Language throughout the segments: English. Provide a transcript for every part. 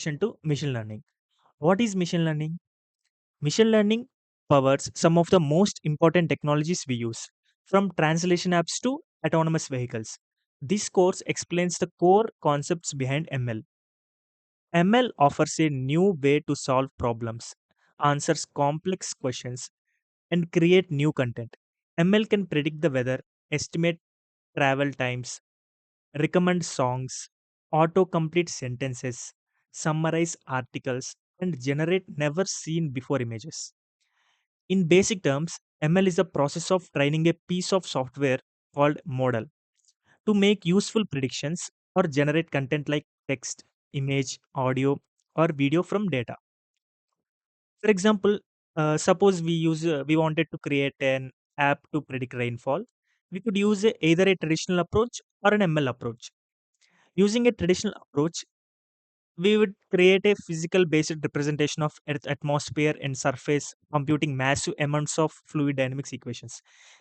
To machine learning. What is machine learning? Machine learning powers some of the most important technologies we use, from translation apps to autonomous vehicles. This course explains the core concepts behind ML. ML offers a new way to solve problems, answers complex questions, and create new content. ML can predict the weather, estimate travel times, recommend songs, autocomplete sentences, summarize articles, and generate never seen before images. In basic terms, ML is a process of training a piece of software called model to make useful predictions or generate content like text, image, audio, or video from data. For example, suppose we wanted to create an app to predict rainfall. We could use either a traditional approach or an ML approach. Using a traditional approach, we would create a physical based representation of Earth atmosphere and surface, computing massive amounts of fluid dynamics equations.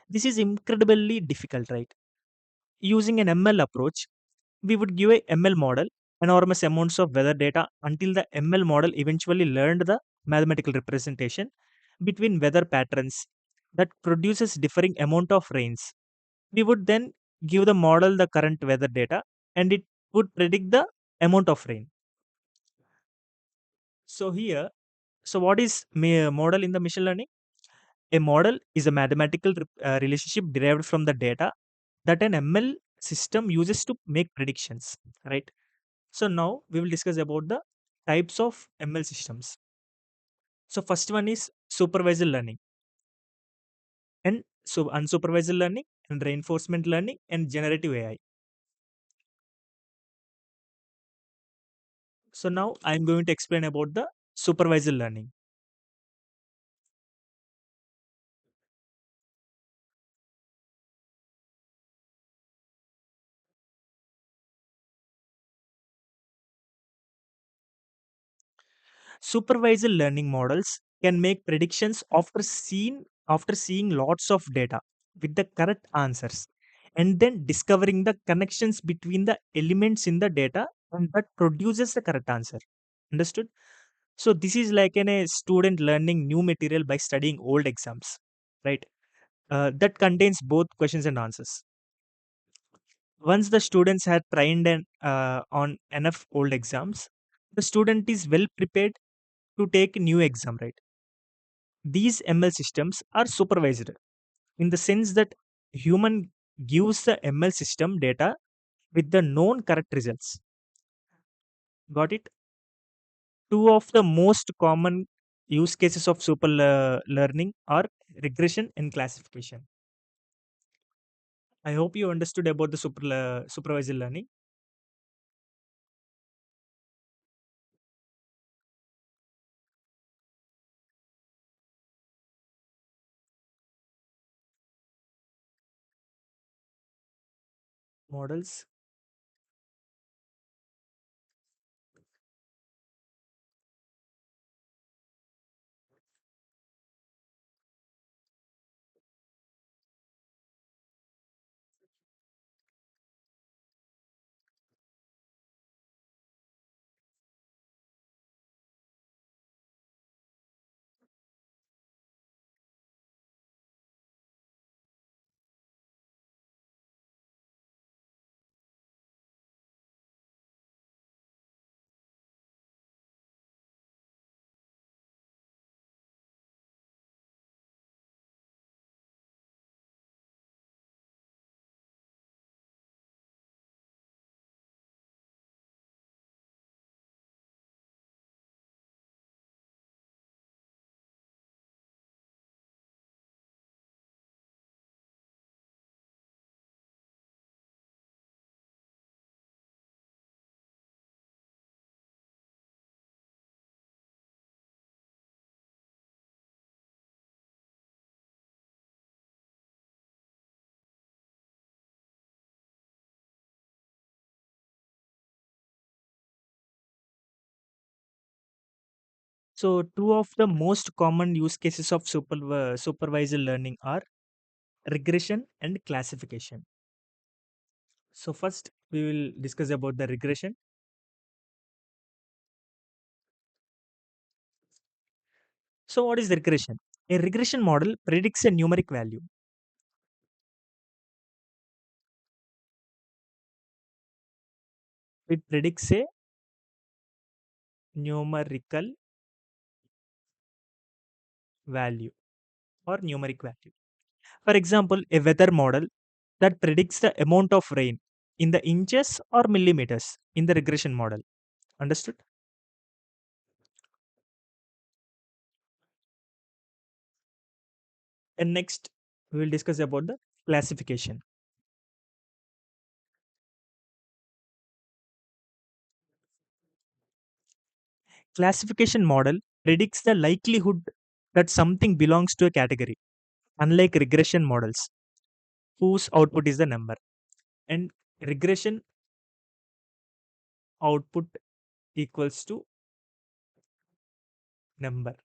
This is incredibly difficult, right? Using an ML approach, we would give a ML model enormous amounts of weather data until the ML model eventually learned the mathematical representation between weather patterns that produces differing amount of rains. We would then give the model the current weather data and it would predict the amount of rain. So here, so what is model in the machine learning? A model is a mathematical relationship derived from the data that an ML system uses to make predictions, right? So now we will discuss about the types of ML systems. So first one is supervised learning and so unsupervised learning and reinforcement learning and generative AI. So now I am going to explain about the supervised learning. Supervised learning models can make predictions after seeing lots of data with the correct answers and then discovering the connections between the elements in the data and that produces the correct answer. Understood? So this is like a student learning new material by studying old exams, right? That contains both questions and answers. Once the students had trained on enough old exams, the student is well prepared to take a new exam, right? These ML systems are supervised in the sense that human gives the ML system data with the known correct results. Got it? Two of the most common use cases of learning are regression and classification. I hope you understood about the supervised learning models. So, two of the most common use cases of supervised learning are regression and classification. So, first we will discuss about the regression. So what is regression? A regression model predicts a numeric value. It predicts a numerical value or numeric value. For example, a weather model that predicts the amount of rain in the inches or millimeters in the regression model. Understood? And next, we will discuss about the classification. Classification model predicts the likelihood that something belongs to a category, unlike regression models, whose output is the number. And regression output equals to number.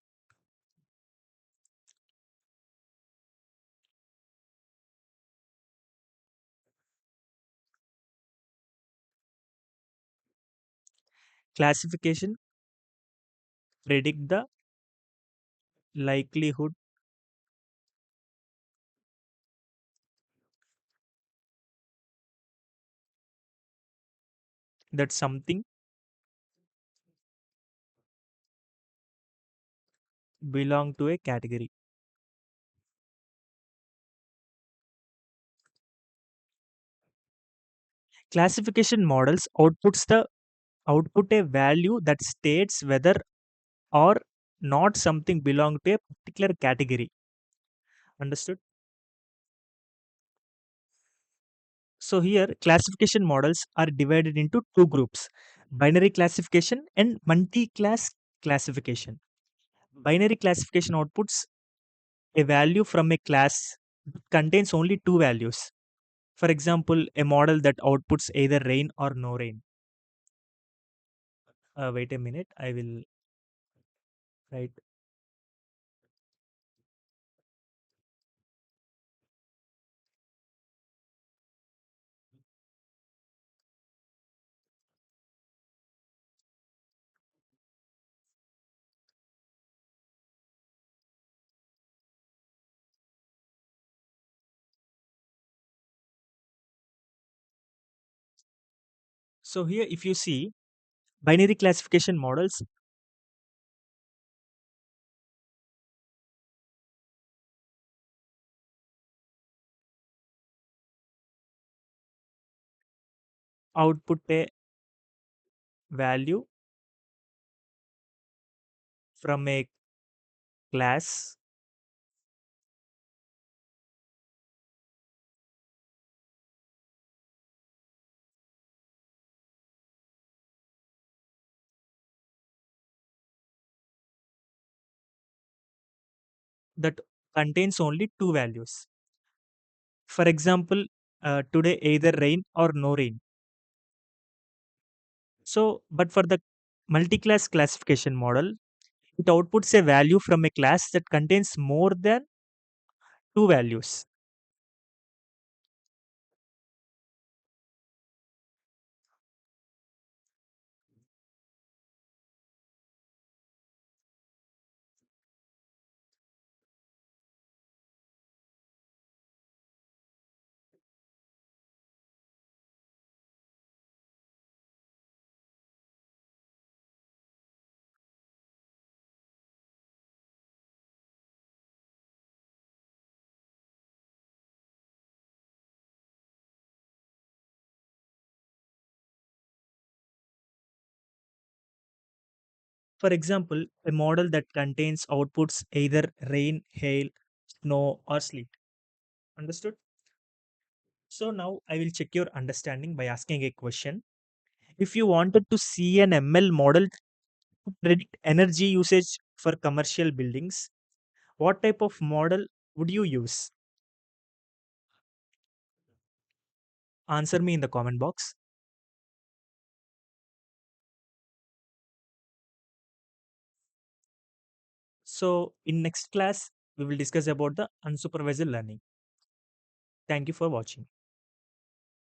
Classification predict the likelihood that something belong to a category. Classification models output a value that states whether or not something belong to a particular category. Understood? So here classification models are divided into two groups: binary classification and multi-class classification. Binary classification outputs a value from a class that contains only two values. For example, a model that outputs either rain or no rain. Wait a minute, I will write. So here, if you see, binary classification models output a value from a class that contains only two values. For example, today either rain or no rain. So, but for the multi-class classification model, it outputs a value from a class that contains more than two values. For example, a model that contains outputs either rain, hail, snow, or sleet. Understood? So now I will check your understanding by asking a question. If you wanted to see an ML model to predict energy usage for commercial buildings, what type of model would you use? Answer me in the comment box. So in next class, we will discuss about the unsupervised learning. Thank you for watching.